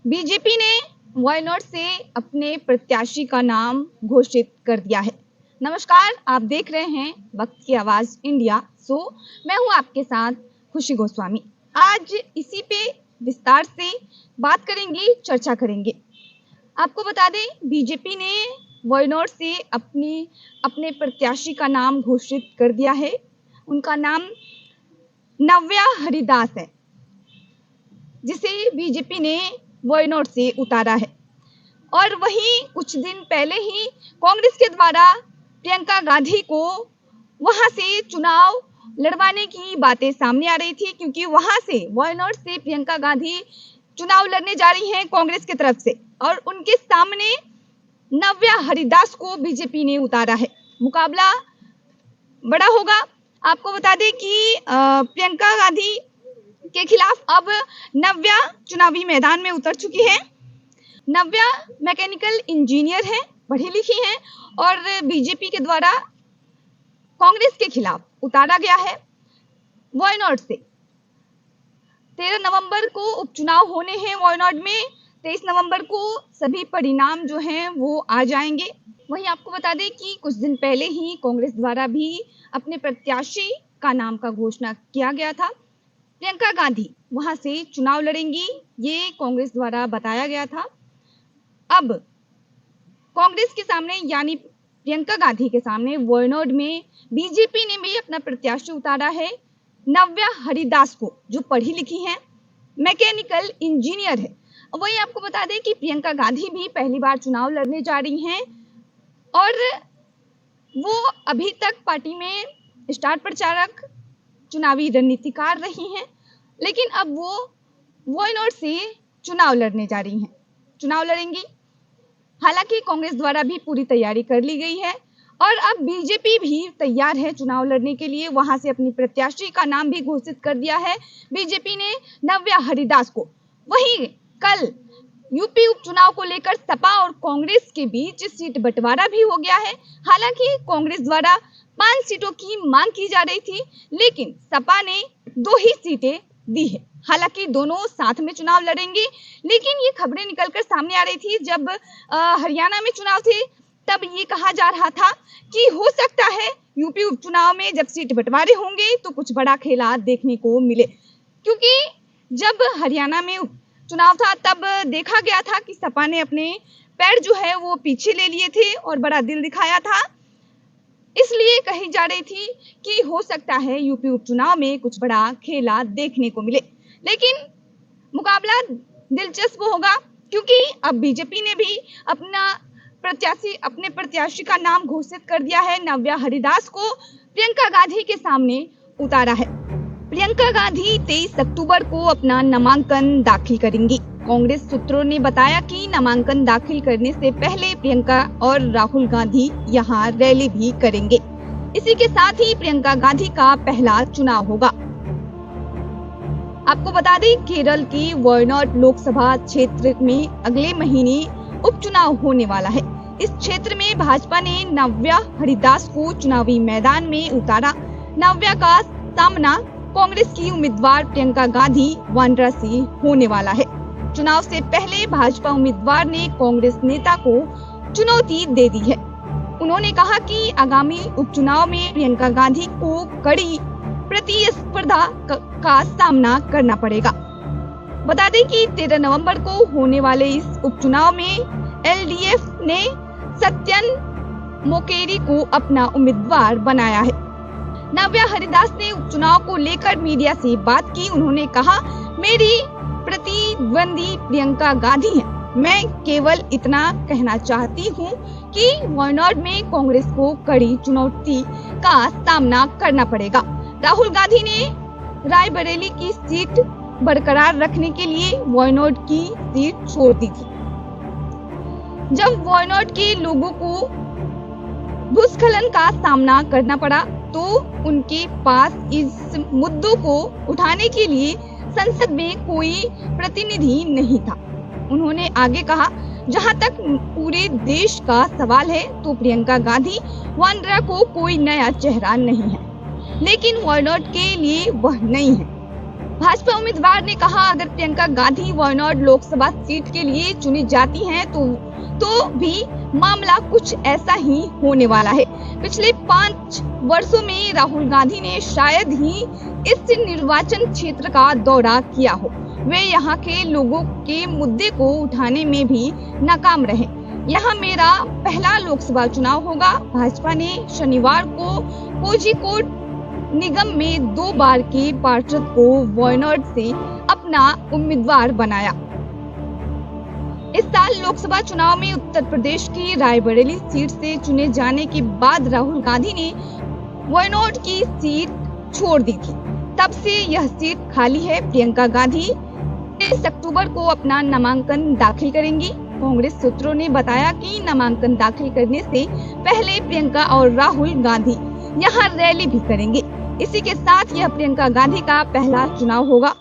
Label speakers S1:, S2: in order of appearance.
S1: BJP ने वायनाड से अपने प्रत्याशी का नाम घोषित कर दिया है। नमस्कार, आप देख रहे हैं वक्त की आवाज इंडिया। मैं हूं आपके साथ खुशी गोस्वामी। आज इसी पे विस्तार से बात करेंगे, चर्चा करेंगे। आपको बता दें, बीजेपी ने वायनाड से अपने प्रत्याशी का नाम घोषित कर दिया है। उनका नाम नव्या हरिदास है, जिसे बीजेपी ने वायनाड से उतारा है। और वहीं कुछ दिन पहले ही कांग्रेस के द्वारा प्रियंका गांधी को वहां से चुनाव लड़वाने की बातें सामने आ रही थी, क्योंकि वहां से वायनाड से प्रियंका गांधी चुनाव लड़ने जा रही हैं कांग्रेस की तरफ से, और उनके सामने नव्या हरिदास को बीजेपी ने उतारा है। मुकाबला बड़ा होगा। आपको बता दें कि प्रियंका गांधी के खिलाफ अब नव्या चुनावी मैदान में उतर चुकी है। नव्या मैकेनिकल इंजीनियर है, पढ़ी लिखी है, और बीजेपी के द्वारा कांग्रेस के खिलाफ उतारा गया है वायनाड से। 13 नवंबर को उपचुनाव होने हैं वायनाड में। 23 नवंबर को सभी परिणाम जो हैं वो आ जाएंगे। वहीं आपको बता दें कि कुछ दिन पहले ही कांग्रेस द्वारा भी अपने प्रत्याशी का नाम का घोषणा किया गया था। प्रियंका गांधी वहां से चुनाव लड़ेंगी, ये कांग्रेस द्वारा बताया गया था। अब कांग्रेस के सामने, यानी प्रियंका गांधी के सामने वायनाड में बीजेपी ने भी अपना प्रत्याशी उतारा है नव्या हरिदास को, जो पढ़ी लिखी है, मैकेनिकल इंजीनियर है। वही आपको बता दें कि प्रियंका गांधी भी पहली बार चुनाव लड़ने जा रही हैं, और वो अभी तक पार्टी में स्टार प्रचारक, चुनावी रणनीतिकार रही हैं, लेकिन अब वो वायनाड से चुनाव लड़ने जा रही हैं, चुनाव लड़ेंगी। हालांकि कांग्रेस द्वारा भी पूरी तैयारी कर ली गई है, और अब बीजेपी भी तैयार है चुनाव लड़ने के लिए। वहां से अपनी प्रत्याशी का नाम भी घोषित कर दिया है बीजेपी ने, नव्या हरिदास को। वहीं कल यूपी उपचुनाव को लेकर सपा और कांग्रेस के बीच सीट बंटवारा भी हो गया है। हालांकि कांग्रेस द्वारा 5 सीटों की मांग की जा रही थी, लेकिन सपा ने 2 ही सीटें दी है। हालांकि दोनों साथ में चुनाव लड़ेंगे, लेकिन ये खबरें निकलकर सामने आ रही थी जब हरियाणा में चुनाव थे, तब ये कहा जा रहा था कि हो सकता है यूपी उपचुनाव में जब सीट बंटवारे होंगे तो कुछ बड़ा खेला देखने को मिले। क्योंकि जब हरियाणा में चुनाव था तब देखा गया था कि सपा ने अपने पैर जो है वो पीछे ले लिए थे और बड़ा दिल दिखाया था। इसलिए कही जा रही थी कि हो सकता है यूपी उपचुनाव में कुछ बड़ा खेला देखने को मिले। लेकिन मुकाबला दिलचस्प होगा, क्योंकि अब बीजेपी ने भी अपने प्रत्याशी का नाम घोषित कर दिया है। नव्या हरिदास को प्रियंका गांधी के सामने उतारा है। प्रियंका गांधी 23 अक्टूबर को अपना नामांकन दाखिल करेंगी। कांग्रेस सूत्रों ने बताया कि नामांकन दाखिल करने से पहले प्रियंका और राहुल गांधी यहां रैली भी करेंगे। इसी के साथ ही प्रियंका गांधी का पहला चुनाव होगा। आपको बता दें, केरल की वायनाड लोकसभा क्षेत्र में अगले महीने उपचुनाव होने वाला है। इस क्षेत्र में भाजपा ने नव्या हरिदास को चुनावी मैदान में उतारा। नव्या का सामना कांग्रेस की उम्मीदवार प्रियंका गांधी वाड्रा से होने वाला है। चुनाव से पहले भाजपा उम्मीदवार ने कांग्रेस नेता को चुनौती दे दी है। उन्होंने कहा कि आगामी उपचुनाव में प्रियंका गांधी को कड़ी प्रतिस्पर्धा का सामना करना पड़ेगा। बता दें कि 13 नवंबर को होने वाले इस उपचुनाव में एलडीएफ ने सत्यन मोकेरी को अपना उम्मीदवार बनाया है। नव्या हरिदास ने उपचुनाव को लेकर मीडिया से बात की। उन्होंने कहा, मेरी प्रतिद्वंदी प्रियंका गांधी है। मैं केवल इतना कहना चाहती हूं कि वायनाड में कांग्रेस को कड़ी चुनौती का सामना करना पड़ेगा। राहुल गांधी ने रायबरेली की सीट बरकरार रखने के लिए वायनाड की सीट छोड़ दी थी। जब वायनाड के लोगों को भूस्खलन का सामना करना पड़ा तो उनके पास इस मुद्दों को उठाने के लिए संसद में कोई प्रतिनिधि नहीं था। उन्होंने आगे कहा, जहां तक पूरे देश का सवाल है तो प्रियंका गांधी वाड्रा को कोई नया चेहरा नहीं है, लेकिन वायनाड के लिए वह नहीं है। भाजपा उम्मीदवार ने कहा, अगर प्रियंका गांधी वायनाड लोकसभा सीट के लिए चुनी जाती हैं तो भी मामला कुछ ऐसा ही होने वाला है। पिछले 5 वर्षों में राहुल गांधी ने शायद ही इस निर्वाचन क्षेत्र का दौरा किया हो। वे यहाँ के लोगों के मुद्दे को उठाने में भी नाकाम रहे। यहाँ मेरा पहला लोकसभा चुनाव होगा। भाजपा ने शनिवार को कोझिकोड निगम में 2 बार के पार्षद को वायनाड से अपना उम्मीदवार बनाया। इस साल लोकसभा चुनाव में उत्तर प्रदेश की रायबरेली सीट से चुने जाने के बाद राहुल गांधी ने वायनाड की सीट छोड़ दी थी। तब से यह सीट खाली है। प्रियंका गांधी 23 अक्टूबर को अपना नामांकन दाखिल करेंगी। कांग्रेस सूत्रों ने बताया कि नामांकन दाखिल करने से पहले प्रियंका और राहुल गांधी यहाँ रैली भी करेंगे। इसी के साथ यह प्रियंका गांधी का पहला चुनाव होगा।